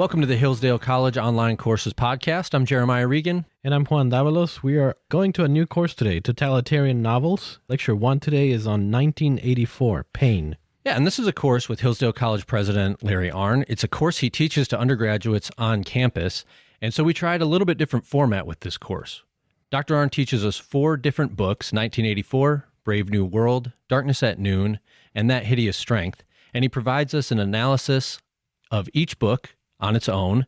Welcome to the Hillsdale College Online Courses Podcast. I'm Jeremiah Regan. And I'm Juan. We are going to a new course today, Totalitarian Novels. Lecture 1 today is on 1984, Pain. Yeah, and this is a course with Hillsdale College President Larry Arnn. It's a course he teaches to undergraduates on campus, and so we tried a little bit different format with this course. Dr. Arnn teaches us 4 different books, 1984, Brave New World, Darkness at Noon, and That Hideous Strength, and he provides us an analysis of each book on its own,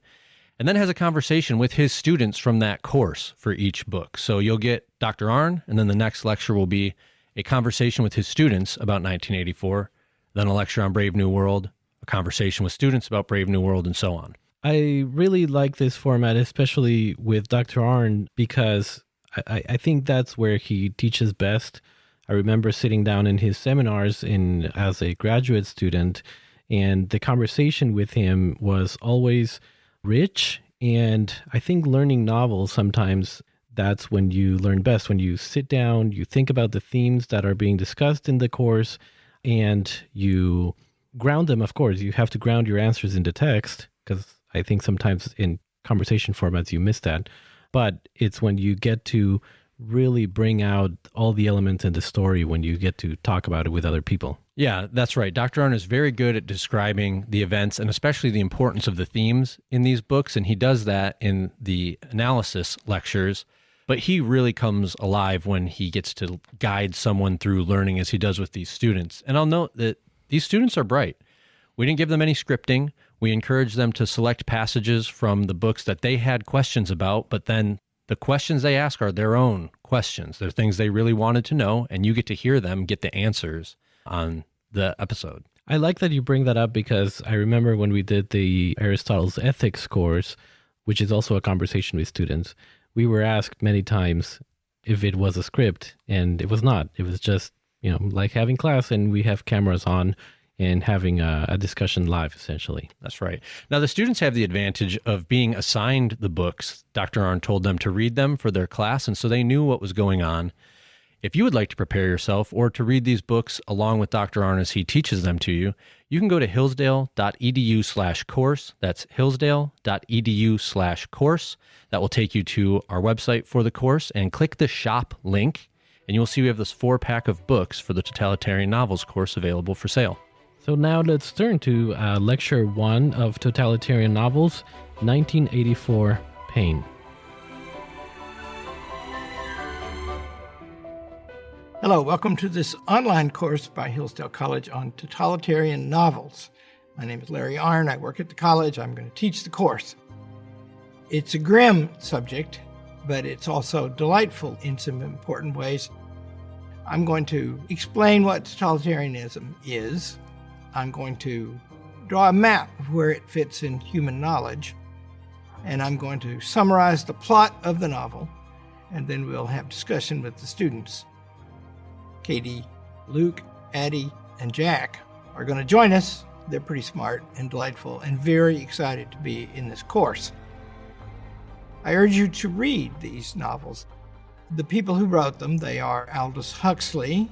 and then has a conversation with his students from that course for each book. So you'll get Dr. Arnn, and then the next lecture will be a conversation with his students about 1984, then a lecture on Brave New World, a conversation with students about Brave New World, and so on. I really like this format, especially with Dr. Arnn, because I think that's where he teaches best. I remember sitting down in his seminars as a graduate student, and the conversation with him was always rich. And I think learning novels, sometimes that's when you learn best, when you sit down, you think about the themes that are being discussed in the course, and you ground them. Of course, you have to ground your answers into text, because I think sometimes in conversation formats you miss that. But it's when you get to really bring out all the elements in the story when you get to talk about it with other people. Yeah, that's right. Dr. Arnn is very good at describing the events and especially the importance of the themes in these books, and he does that in the analysis lectures, but he really comes alive when he gets to guide someone through learning as he does with these students. And I'll note that these students are bright. We didn't give them any scripting. We encouraged them to select passages from the books that they had questions about, but then the questions they ask are their own questions. They're things they really wanted to know, and you get to hear them get the answers on the episode. I like that you bring that up, because I remember when we did the Aristotle's Ethics course, which is also a conversation with students, we were asked many times if it was a script, and it was not. It was just, like having class and we have cameras on and having a discussion live, essentially. That's right. Now, the students have the advantage of being assigned the books. Dr. Arnn told them to read them for their class, and so they knew what was going on. If you would like to prepare yourself or to read these books along with Dr. Arnn as he teaches them to you, you can go to hillsdale.edu/course. That's hillsdale.edu/course. That will take you to our website for the course, and click the shop link, and you'll see we have this 4-pack of books for the Totalitarian Novels course available for sale. So now let's turn to Lecture 1 of Totalitarian Novels, 1984, Pain. Hello, welcome to this online course by Hillsdale College on Totalitarian Novels. My name is Larry Arnn. I work at the college. I'm going to teach the course. It's a grim subject, but it's also delightful in some important ways. I'm going to explain what totalitarianism is. I'm going to draw a map of where it fits in human knowledge, and I'm going to summarize the plot of the novel, and then we'll have discussion with the students. Katie, Luke, Addie, and Jack are going to join us. They're pretty smart and delightful and very excited to be in this course. I urge you to read these novels. The people who wrote them, they are Aldous Huxley,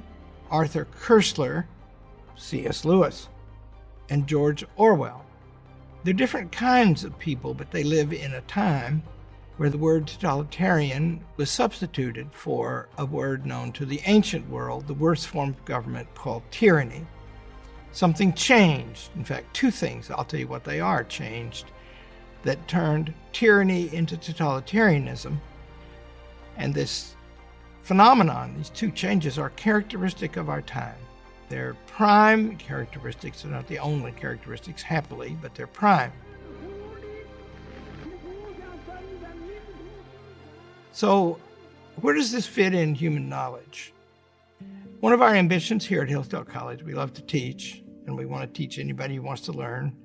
Arthur Koestler, C.S. Lewis, and George Orwell. They're different kinds of people, but they live in a time where the word totalitarian was substituted for a word known to the ancient world, the worst form of government, called tyranny. Something changed. In fact, 2 things, I'll tell you what they are, changed, that turned tyranny into totalitarianism. And this phenomenon, these 2 changes, are characteristic of our time. They're prime characteristics. They're not the only characteristics, happily, but they're prime. So, where does this fit in human knowledge? One of our ambitions here at Hillsdale College, we love to teach, and we want to teach anybody who wants to learn,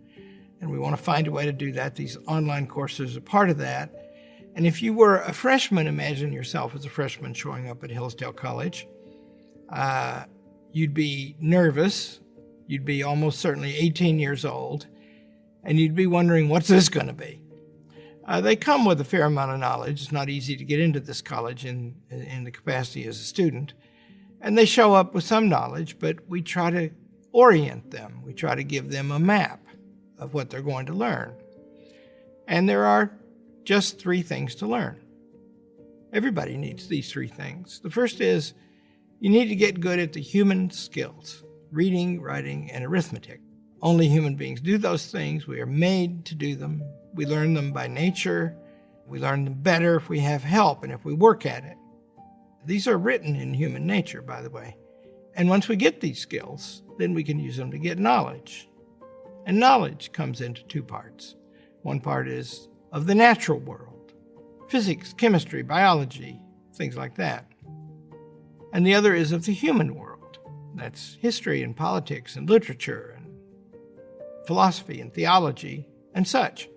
and we want to find a way to do that. These online courses are part of that. And if you were a freshman, imagine yourself as a freshman showing up at Hillsdale College. You'd be nervous. You'd be almost certainly 18 years old, and you'd be wondering, what's this going to be? They come with a fair amount of knowledge. It's not easy to get into this college in the capacity as a student. And they show up with some knowledge, but we try to orient them. We try to give them a map of what they're going to learn. And there are just 3 things to learn. Everybody needs these 3 things. The first is you need to get good at the human skills, reading, writing, and arithmetic. Only human beings do those things. We are made to do them. We learn them by nature. We learn them better if we have help and if we work at it. These are written in human nature, by the way. And once we get these skills, then we can use them to get knowledge. And knowledge comes into 2 parts. One part is of the natural world, physics, chemistry, biology, things like that. And the other is of the human world. That's history and politics and literature and philosophy and theology and such.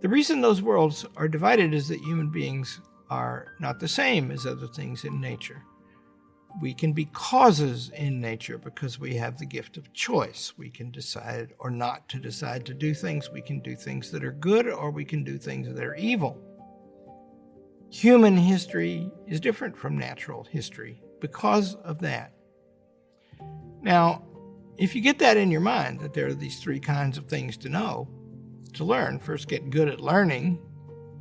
The reason those worlds are divided is that human beings are not the same as other things in nature. We can be causes in nature because we have the gift of choice. We can decide or not to decide to do things. We can do things that are good, or we can do things that are evil. Human history is different from natural history because of that. Now, if you get that in your mind, that there are these 3 kinds of things to know, to learn, first get good at learning,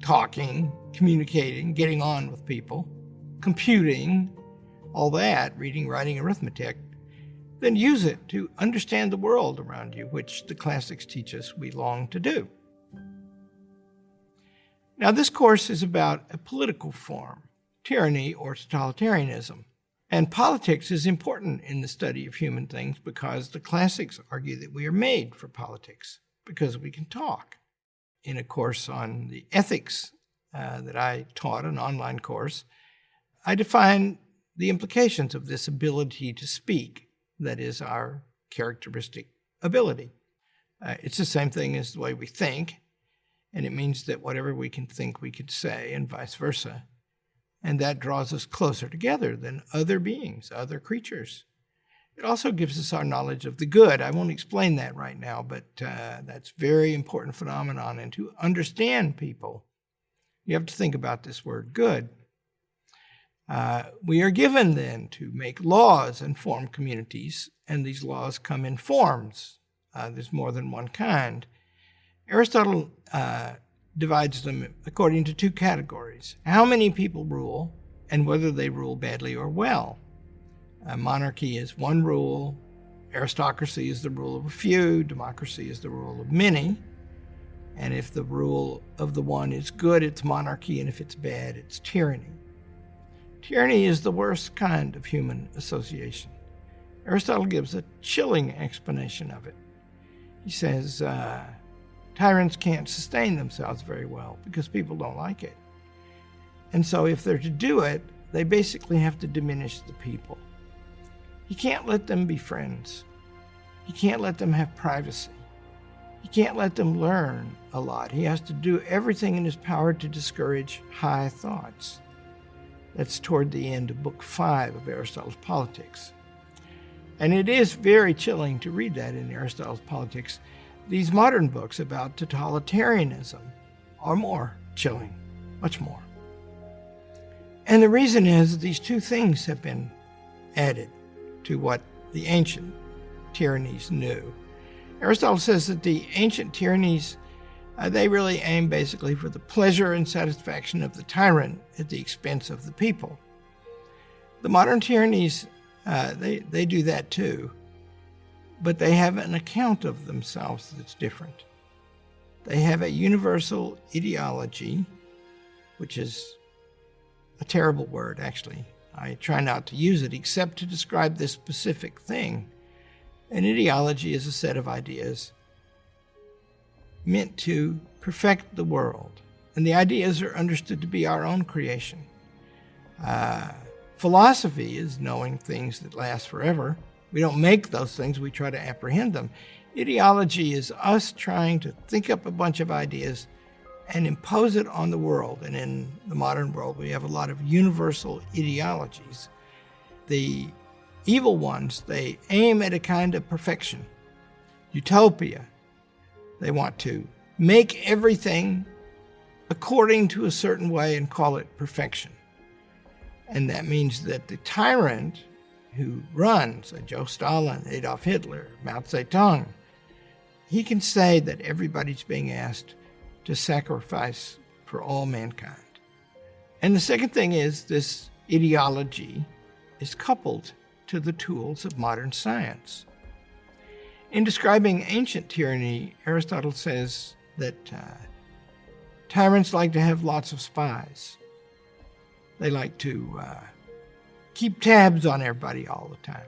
talking, communicating, getting on with people, computing, all that, reading, writing, arithmetic, then use it to understand the world around you, which the classics teach us we long to do. Now, this course is about a political form, tyranny or totalitarianism. And politics is important in the study of human things because the classics argue that we are made for politics because we can talk. In a course on the ethics that I taught, an online course, I define the implications of this ability to speak, that is our characteristic ability. It's the same thing as the way we think, and it means that whatever we can think we can say, and vice versa. And that draws us closer together than other beings, other creatures. It also gives us our knowledge of the good. I won't explain that right now, but that's a very important phenomenon. And to understand people, you have to think about this word good. We are given then to make laws and form communities, and these laws come in forms. There's more than one kind. Aristotle divides them according to 2 categories: how many people rule and whether they rule badly or well. Monarchy is one rule, aristocracy is the rule of a few, democracy is the rule of many, and if the rule of the one is good, it's monarchy, and if it's bad, it's tyranny. Tyranny is the worst kind of human association. Aristotle gives a chilling explanation of it. He says, tyrants can't sustain themselves very well because people don't like it. And so if they're to do it, they basically have to diminish the people. He can't let them be friends. He can't let them have privacy. He can't let them learn a lot. He has to do everything in his power to discourage high thoughts. That's toward the end of Book 5 of Aristotle's Politics. And it is very chilling to read that in Aristotle's Politics. These modern books about totalitarianism are more chilling, much more. And the reason is these 2 things have been added to what the ancient tyrannies knew. Aristotle says that the ancient tyrannies, they really aim basically for the pleasure and satisfaction of the tyrant at the expense of the people. The modern tyrannies, they do that too, but they have an account of themselves that's different. They have a universal ideology, which is a terrible word, actually. I try not to use it except to describe this specific thing. An ideology is a set of ideas meant to perfect the world. And the ideas are understood to be our own creation. Philosophy is knowing things that last forever. We don't make those things, we try to apprehend them. Ideology is us trying to think up a bunch of ideas and impose it on the world. And in the modern world, we have a lot of universal ideologies. The evil ones, they aim at a kind of perfection, utopia. They want to make everything according to a certain way and call it perfection. And that means that the tyrant who runs, Joe Stalin, Adolf Hitler, Mao Zedong, he can say that everybody's being asked to sacrifice for all mankind. And the second thing is this ideology is coupled to the tools of modern science. In describing ancient tyranny, Aristotle says that tyrants like to have lots of spies. They like to keep tabs on everybody all the time.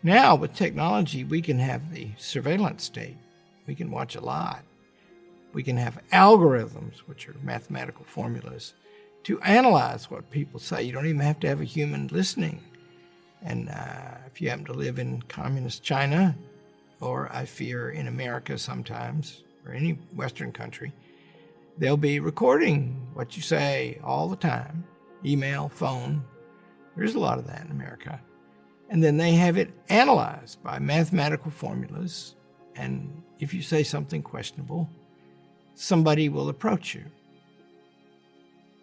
Now, with technology, we can have the surveillance state. We can watch a lot. We can have algorithms, which are mathematical formulas, to analyze what people say. You don't even have to have a human listening. And if you happen to live in communist China, or I fear in America sometimes, or any Western country, they'll be recording what you say all the time. Email, phone. There's a lot of that in America. And then they have it analyzed by mathematical formulas. And if you say something questionable, somebody will approach you.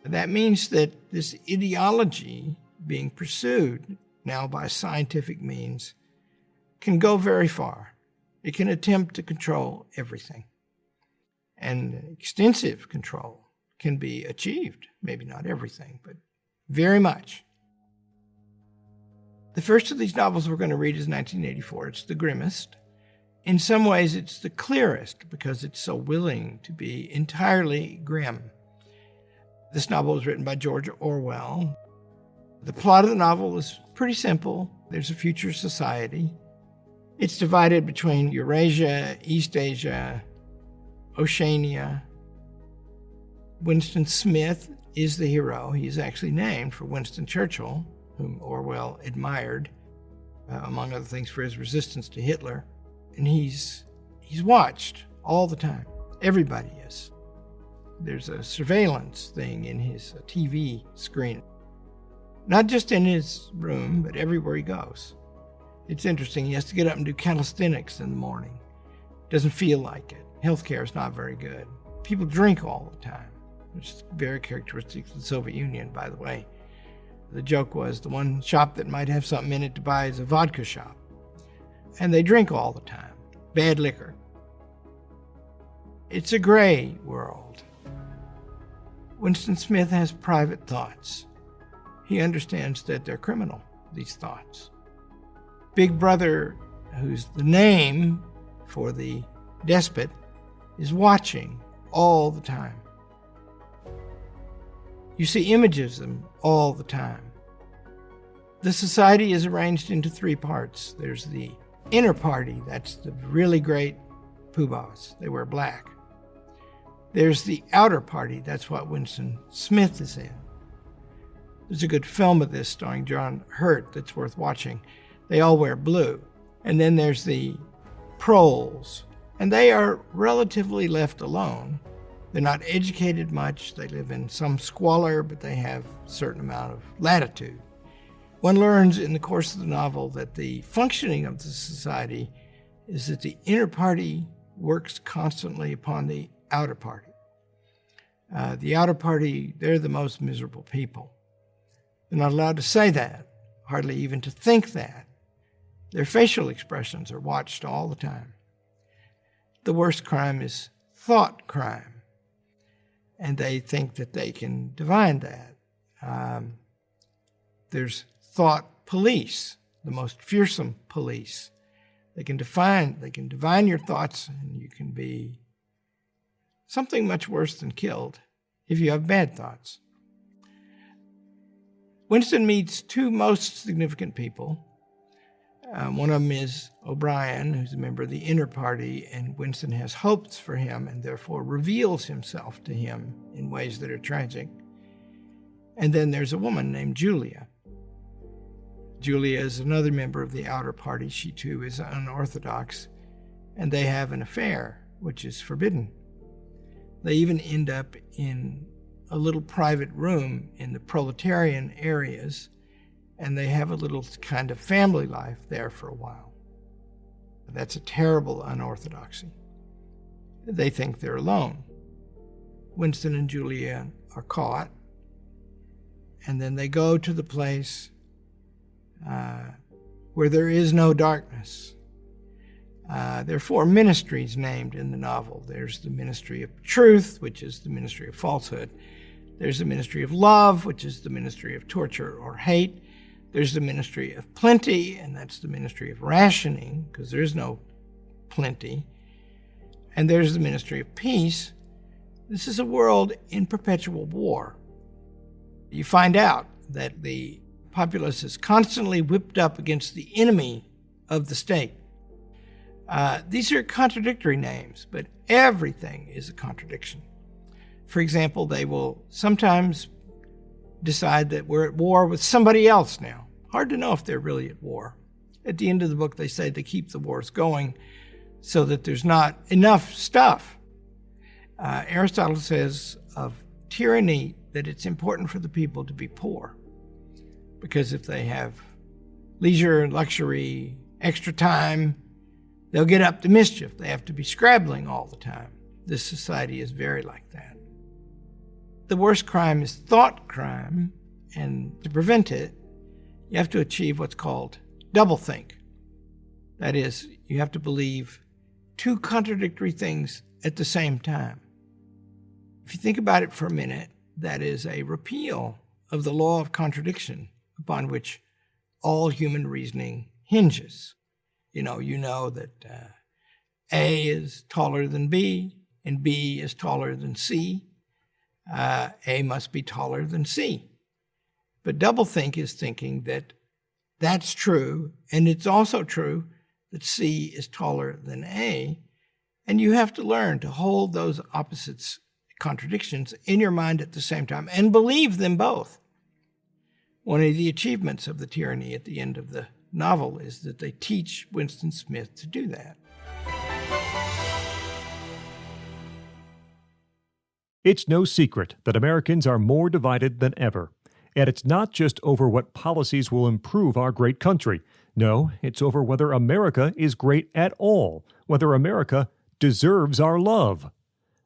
That means that this ideology being pursued now by scientific means can go very far. It can attempt to control everything. And extensive control can be achieved. Maybe not everything, but very much. The first of these novels we're going to read is 1984. It's the grimmest. In some ways, it's the clearest because it's so willing to be entirely grim. This novel was written by George Orwell. The plot of the novel is pretty simple. There's a future society. It's divided between Eurasia, East Asia, Oceania. Winston Smith is the hero. He's actually named for Winston Churchill, whom Orwell admired, among other things, for his resistance to Hitler. And he's watched all the time. Everybody is. There's a surveillance thing in his TV screen. Not just in his room, but everywhere he goes. It's interesting. He has to get up and do calisthenics in the morning. Doesn't feel like it. Healthcare is not very good. People drink all the time, which is very characteristic of the Soviet Union, by the way. The joke was the one shop that might have something in it to buy is a vodka shop. And they drink all the time. Bad liquor. It's a gray world. Winston Smith has private thoughts. He understands that they're criminal, these thoughts. Big Brother, who's the name for the despot, is watching all the time. You see images of them all the time. The society is arranged into three parts. There's the inner party, that's the really great poobahs. They wear black. There's the outer party, that's what Winston Smith is in. There's a good film of this starring John Hurt that's worth watching. They all wear blue. And then there's the proles, and they are relatively left alone. They're not educated much. They live in some squalor, but they have a certain amount of latitude. One learns in the course of the novel that the functioning of the society is that the inner party works constantly upon the outer party. The outer party, they're the most miserable people. They're not allowed to say that, hardly even to think that. Their facial expressions are watched all the time. The worst crime is thought crime, and they think that they can divine that. There's thought police, the most fearsome police. They can divine your thoughts, and you can be something much worse than killed if you have bad thoughts. Winston meets two most significant people. One of them is O'Brien, who's a member of the inner party, and Winston has hopes for him and therefore reveals himself to him in ways that are tragic. And then there's a woman named Julia. Julia is another member of the outer party. She too is unorthodox, and they have an affair, which is forbidden. They even end up in a little private room in the proletarian areas, and they have a little kind of family life there for a while. That's a terrible unorthodoxy. They think they're alone. Winston and Julia are caught, and then they go to the place where there is no darkness. There are 4 ministries named in the novel. There's the ministry of truth, which is the ministry of falsehood. There's the ministry of love, which is the ministry of torture or hate. There's the ministry of plenty, and that's the ministry of rationing, because there's no plenty. And there's the ministry of peace. This is a world in perpetual war. You find out that the populace is constantly whipped up against the enemy of the state. These are contradictory names, but everything is a contradiction. For example, they will sometimes decide that we're at war with somebody else now. Hard to know if they're really at war. At the end of the book, they say they keep the wars going so that there's not enough stuff. Aristotle says of tyranny that it's important for the people to be poor, because if they have leisure, luxury, extra time, they'll get up to mischief. They have to be scrabbling all the time. This society is very like that. The worst crime is thought crime, and to prevent it, you have to achieve what's called doublethink. That is, you have to believe 2 contradictory things at the same time. If you think about it for a minute, that is a repeal of the law of contradiction upon which all human reasoning hinges. You know that A is taller than B, and B is taller than C. A must be taller than C. But doublethink is thinking that that's true, and it's also true that C is taller than A, and you have to learn to hold those opposites, contradictions, in your mind at the same time and believe them both. One of the achievements of the tyranny at the end of the novel is that they teach Winston Smith to do that. It's no secret that Americans are more divided than ever. And it's not just over what policies will improve our great country. No, it's over whether America is great at all, whether America deserves our love.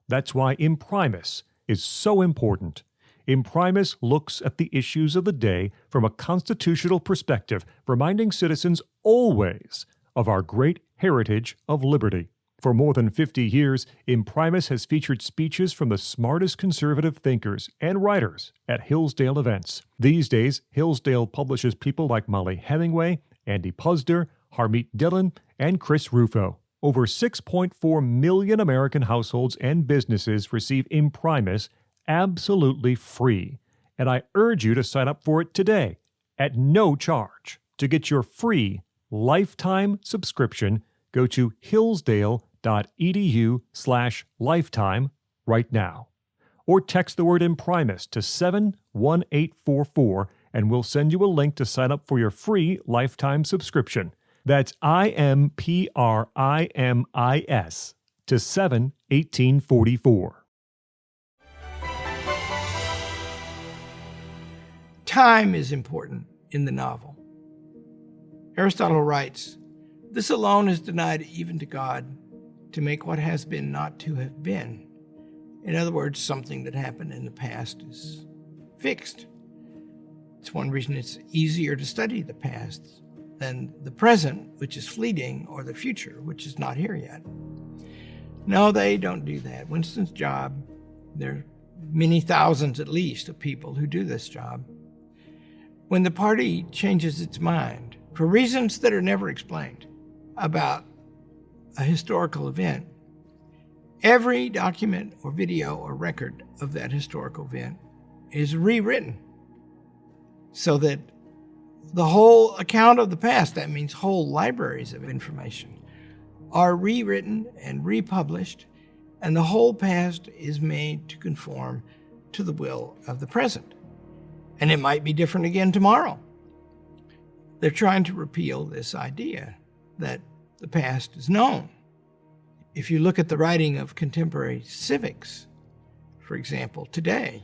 That's why Imprimis is so important. Imprimis looks at the issues of the day from a constitutional perspective, reminding citizens always of our great heritage of liberty. For more than 50 years, Imprimis has featured speeches from the smartest conservative thinkers and writers at Hillsdale events. These days, Hillsdale publishes people like Molly Hemingway, Andy Puzder, Harmeet Dillon, and Chris Rufo. Over 6.4 million American households and businesses receive Imprimis absolutely free. And I urge you to sign up for it today at no charge. To get your free lifetime subscription, go to hillsdale.edu/lifetime right now. Or text the word Imprimis to 71844 and we'll send you a link to sign up for your free lifetime subscription. That's IMPRIMIS to 71844. Time is important in the novel. Aristotle writes, "This alone is denied even to God, to make what has been not to have been." In other words, something that happened in the past is fixed. It's one reason it's easier to study the past than the present, which is fleeting, or the future, which is not here yet. No, they don't do that. Winston's job, there are many thousands at least of people who do this job. When the party changes its mind, for reasons that are never explained, about a historical event, every document or video or record of that historical event is rewritten so that the whole account of the past, that means whole libraries of information, are rewritten and republished, and the whole past is made to conform to the will of the present. And it might be different again tomorrow. They're trying to repeal this idea that the past is known. If you look at the writing of contemporary civics, for example, today,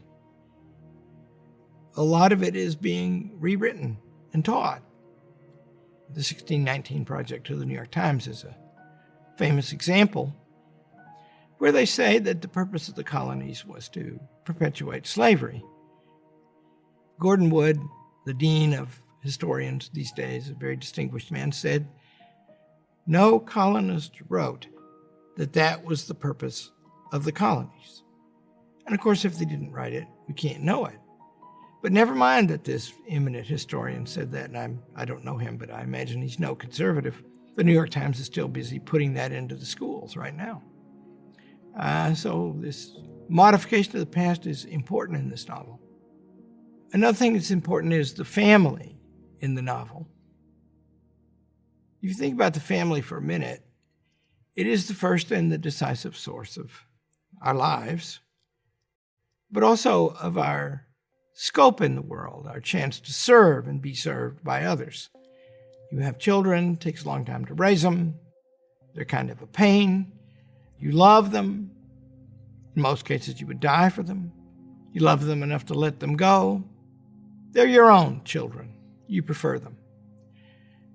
a lot of it is being rewritten and taught. The 1619 Project of the New York Times is a famous example where they say that the purpose of the colonies was to perpetuate slavery. Gordon Wood, the dean of historians these days, a very distinguished man, said, No colonist wrote that that was the purpose of the colonies. And of course, if they didn't write it, we can't know it. But never mind that this eminent historian said that, and I don't know him, but I imagine he's no conservative. The New York Times is still busy putting that into the schools right now. So this modification of the past is important in this novel. Another thing that's important is the family in the novel. If you think about the family for a minute, it is the first and the decisive source of our lives, but also of our scope in the world, our chance to serve and be served by others. You have children, it takes a long time to raise them. They're kind of a pain. You love them. In most cases, you would die for them. You love them enough to let them go. They're your own children. You prefer them.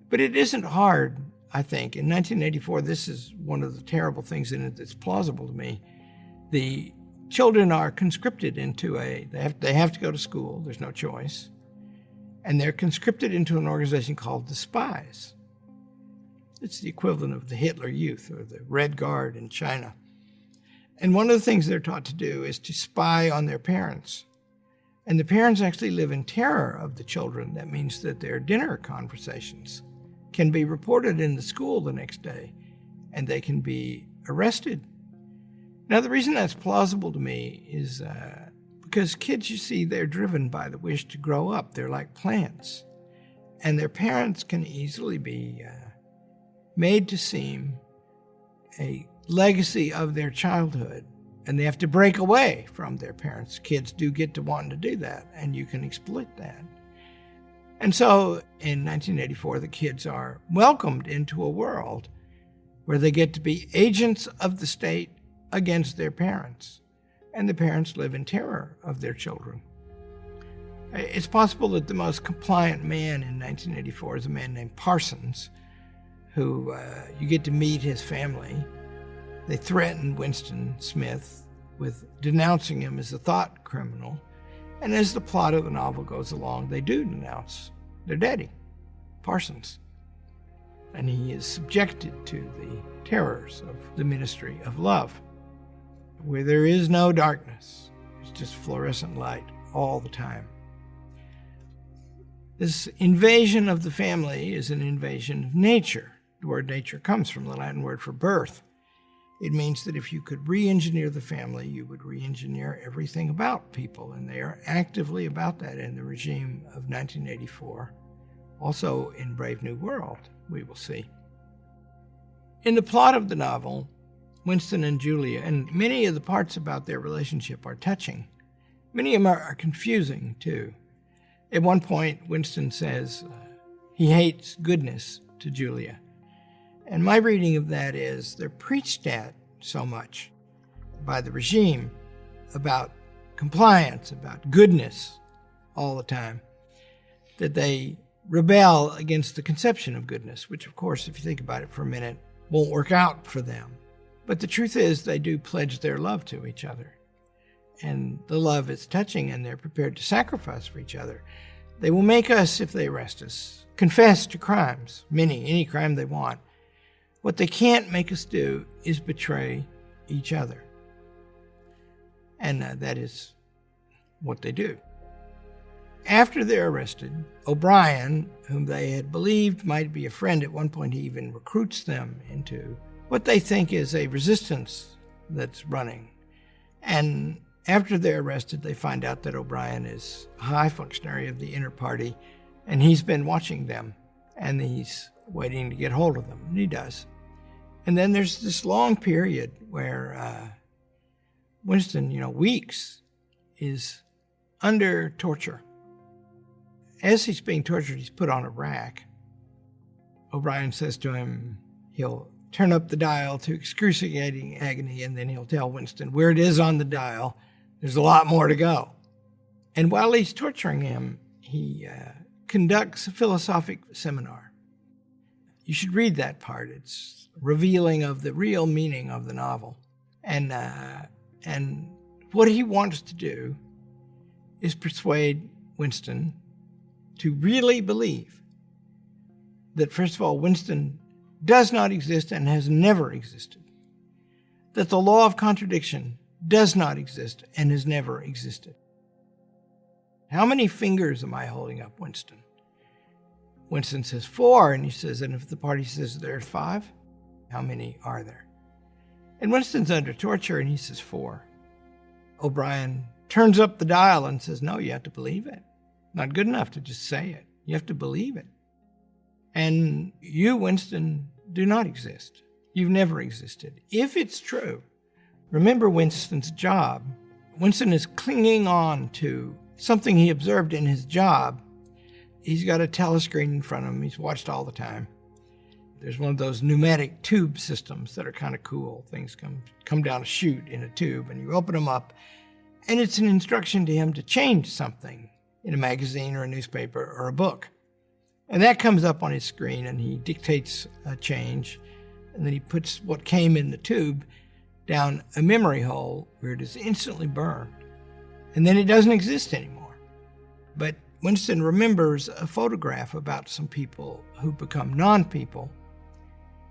But it isn't hard, I think. In 1984, this is one of the terrible things in it that's plausible to me. The children are conscripted into they have to go to school. There's no choice. And they're conscripted into an organization called the Spies. It's the equivalent of the Hitler Youth or the Red Guard in China. And one of the things they're taught to do is to spy on their parents. And the parents actually live in terror of the children. That means that their dinner conversations can be reported in the school the next day, and they can be arrested. Now, the reason that's plausible to me is because kids, you see, they're driven by the wish to grow up. They're like plants. And their parents can easily be made to seem a legacy of their childhood. And they have to break away from their parents. Kids do get to wanting to do that, and you can exploit that. And so in 1984, the kids are welcomed into a world where they get to be agents of the state against their parents. And the parents live in terror of their children. It's possible that the most compliant man in 1984 is a man named Parsons, who you get to meet his family. They threaten Winston Smith with denouncing him as a thought criminal. And as the plot of the novel goes along, they do denounce their daddy, Parsons. And he is subjected to the terrors of the Ministry of Love, where there is no darkness. It's just fluorescent light all the time. This invasion of the family is an invasion of nature. The word nature comes from the Latin word for birth. It means that if you could re-engineer the family, you would re-engineer everything about people, and they are actively about that in the regime of 1984. Also in Brave New World, we will see. In the plot of the novel, Winston and Julia, and many of the parts about their relationship are touching. Many of them are confusing, too. At one point, Winston says he hates goodness to Julia. And my reading of that is they're preached at so much by the regime about compliance, about goodness all the time, that they rebel against the conception of goodness, which, of course, if you think about it for a minute, won't work out for them. But the truth is they do pledge their love to each other. And the love is touching, and they're prepared to sacrifice for each other. They will make us, if they arrest us, confess to crimes, any crime they want. What they can't make us do is betray each other. And that is what they do. After they're arrested, O'Brien, whom they had believed might be a friend, at one point he even recruits them into what they think is a resistance that's running. And after they're arrested, they find out that O'Brien is a high functionary of the inner party, and he's been watching them, and he's waiting to get hold of them, and he does. And then there's this long period where Winston, weeks, is under torture. As he's being tortured, he's put on a rack. O'Brien says to him he'll turn up the dial to excruciating agony, and then he'll tell Winston where it is on the dial. There's a lot more to go. And while he's torturing him, he conducts a philosophic seminar. You should read that part. It's revealing of the real meaning of the novel. And what he wants to do is persuade Winston to really believe that, first of all, Winston does not exist and has never existed. That the law of contradiction does not exist and has never existed. How many fingers am I holding up, Winston? Winston says 4, and he says, and if the party says there are 5, how many are there? And Winston's under torture, and he says 4. O'Brien turns up the dial and says, no, you have to believe it. Not good enough to just say it. You have to believe it. And you, Winston, do not exist. You've never existed. If it's true, remember Winston's job. Winston is clinging on to something he observed in his job. He's got a telescreen in front of him. He's watched all the time. There's one of those pneumatic tube systems that are kind of cool. Things come down a chute in a tube, and you open them up, and it's an instruction to him to change something in a magazine or a newspaper or a book. And that comes up on his screen, and he dictates a change, and then he puts what came in the tube down a memory hole where it is instantly burned. And then it doesn't exist anymore. But Winston remembers a photograph about some people who become non-people,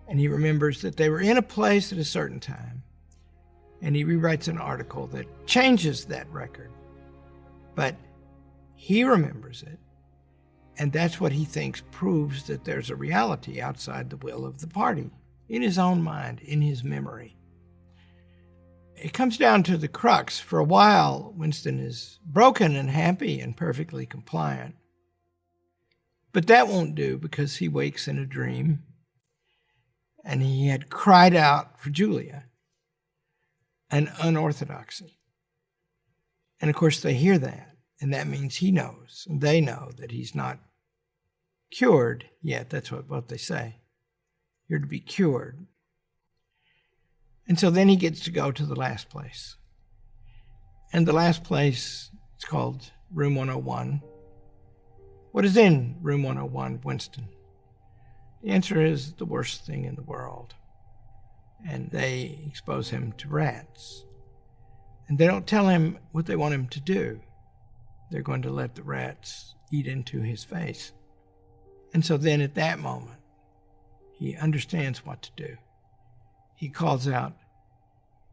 and he remembers that they were in a place at a certain time, and he rewrites an article that changes that record. But he remembers it, and that's what he thinks proves that there's a reality outside the will of the party, in his own mind, in his memory. It comes down to the crux. For a while, Winston is broken and happy and perfectly compliant. But that won't do, because he wakes in a dream, and he had cried out for Julia, an unorthodoxy. And of course they hear that, and that means he knows, and they know that he's not cured yet. That's what they say. You're to be cured. And so then he gets to go to the last place. And the last place, it's called Room 101. What is in Room 101, Winston? The answer is the worst thing in the world. And they expose him to rats. And they don't tell him what they want him to do. They're going to let the rats eat into his face. And so then at that moment, he understands what to do. He calls out,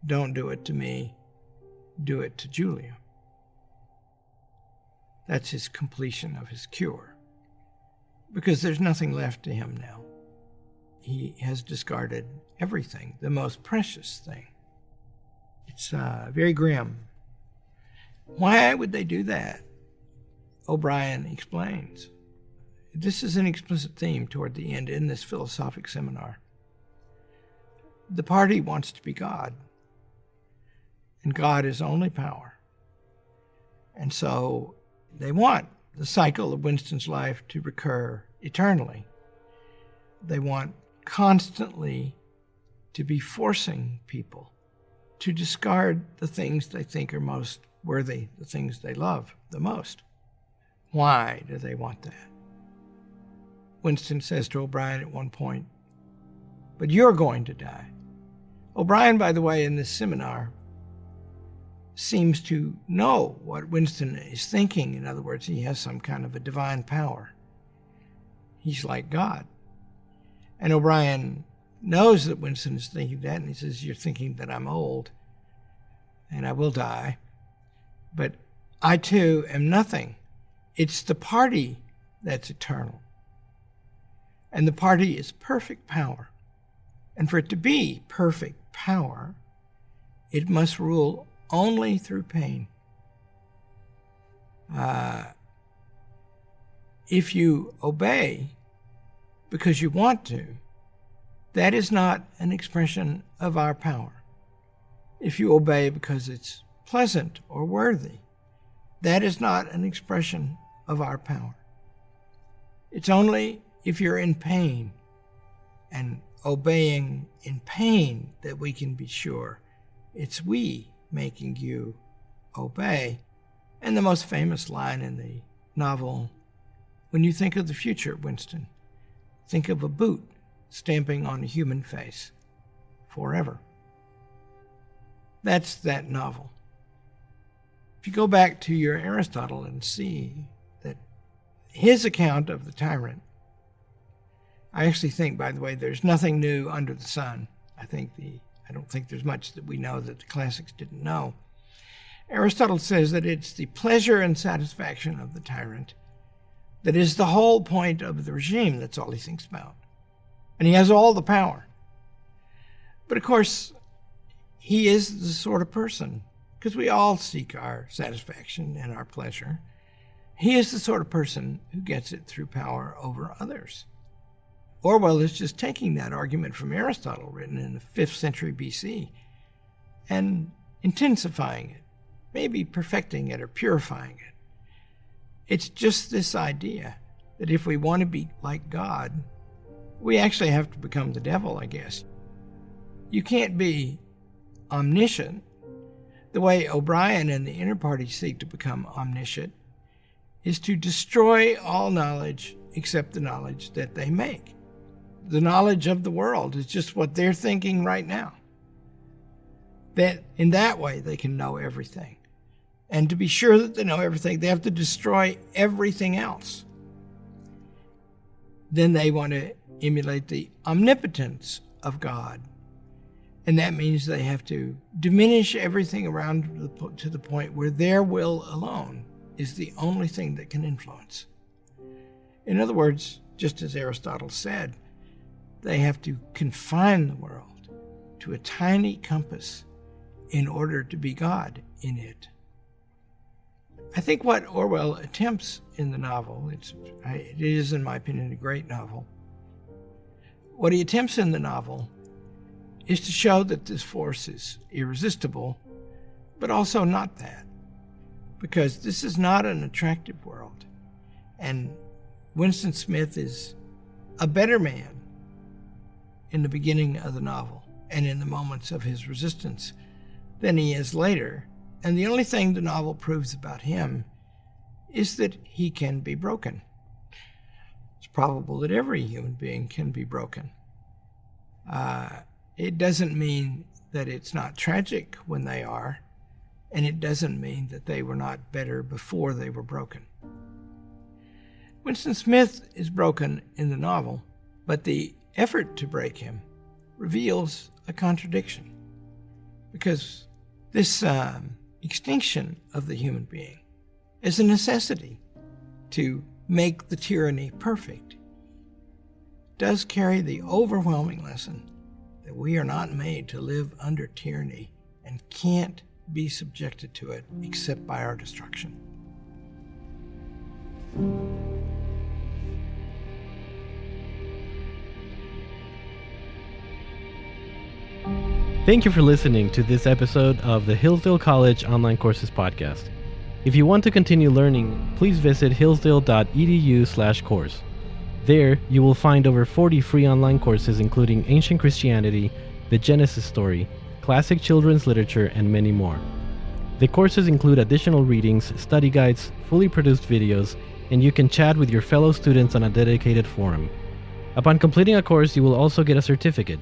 "Don't do it to me, do it to Julia." That's his completion of his cure, because there's nothing left to him now. He has discarded everything, the most precious thing. It's very grim. Why would they do that? O'Brien explains. This is an explicit theme toward the end in this philosophic seminar. The party wants to be God, and God is only power. And so they want the cycle of Winston's life to recur eternally. They want constantly to be forcing people to discard the things they think are most worthy, the things they love the most. Why do they want that? Winston says to O'Brien at one point, "But you're going to die." O'Brien, by the way, in this seminar, seems to know what Winston is thinking. In other words, he has some kind of a divine power. He's like God. And O'Brien knows that Winston is thinking that, and he says, "You're thinking that I'm old, and I will die. But I, too, am nothing. It's the party that's eternal. And the party is perfect power. And for it to be perfect power, it must rule only through pain. If you obey because you want to, that is not an expression of our power. If you obey because it's pleasant or worthy, that is not an expression of our power. It's only if you're in pain and obeying in pain that we can be sure it's we making you obey. And the most famous line in the novel, when you think of the future, Winston, think of a boot stamping on a human face forever. That's that novel. If you go back to your Aristotle and see that his account of the tyrant, I actually think, by the way, there's nothing new under the sun. I don't think there's much that we know that the classics didn't know. Aristotle says that it's the pleasure and satisfaction of the tyrant that is the whole point of the regime. That's all he thinks about. And he has all the power. But of course, he is the sort of person, because we all seek our satisfaction and our pleasure. He is the sort of person who gets it through power over others. Orwell is just taking that argument from Aristotle, written in the 5th century BC, and intensifying it, maybe perfecting it or purifying it. It's just this idea that if we want to be like God, we actually have to become the devil, I guess. You can't be omniscient the way O'Brien and the Inner Party seek to become omniscient is to destroy all knowledge except the knowledge that they make. The knowledge of the world is just what they're thinking right now. That in that way they can know everything. And to be sure that they know everything, they have to destroy everything else. Then they want to emulate the omnipotence of God. And that means they have to diminish everything around to the point where their will alone is the only thing that can influence. In other words, just as Aristotle said, they have to confine the world to a tiny compass in order to be God in it. I think what Orwell attempts in the novel, it is, in my opinion, a great novel. What he attempts in the novel is to show that this force is irresistible, but also not that. Because this is not an attractive world. And Winston Smith is a better man in the beginning of the novel and in the moments of his resistance than he is later. And the only thing the novel proves about him is that he can be broken. It's probable that every human being can be broken. It doesn't mean that it's not tragic when they are, and it doesn't mean that they were not better before they were broken. Winston Smith is broken in the novel, but the effort to break him reveals a contradiction, because this extinction of the human being is a necessity to make the tyranny perfect, does carry the overwhelming lesson that we are not made to live under tyranny and can't be subjected to it except by our destruction. Thank you for listening to this episode of the Hillsdale College Online Courses Podcast. If you want to continue learning, please visit hillsdale.edu/course. There, you will find over 40 free online courses including Ancient Christianity, the Genesis story, classic children's literature, and many more. The courses include additional readings, study guides, fully produced videos, and you can chat with your fellow students on a dedicated forum. Upon completing a course, you will also get a certificate.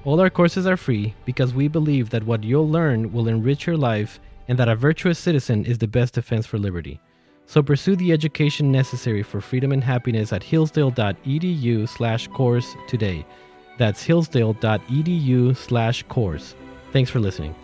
All our courses are free because we believe that what you'll learn will enrich your life and that a virtuous citizen is the best defense for liberty. So pursue the education necessary for freedom and happiness at hillsdale.edu/course today. That's hillsdale.edu/course. Thanks for listening.